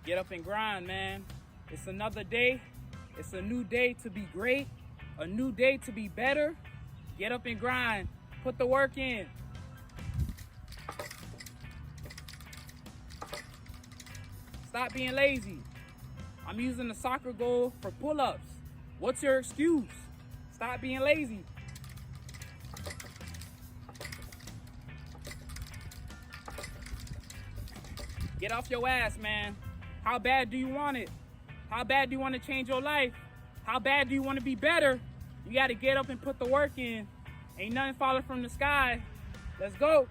Get up and grind, man. It's another day. It's a new day to be great. A new day to be better. Get up and grind. Put the work in. Stop being lazy. I'm using the soccer goal for pull-ups. What's your excuse? Stop being lazy. Get off your ass, man. How bad do you want it? How bad do you want to change your life? How bad do you want to be better? You got to get up and put the work in. Ain't nothing falling from the sky. Let's go.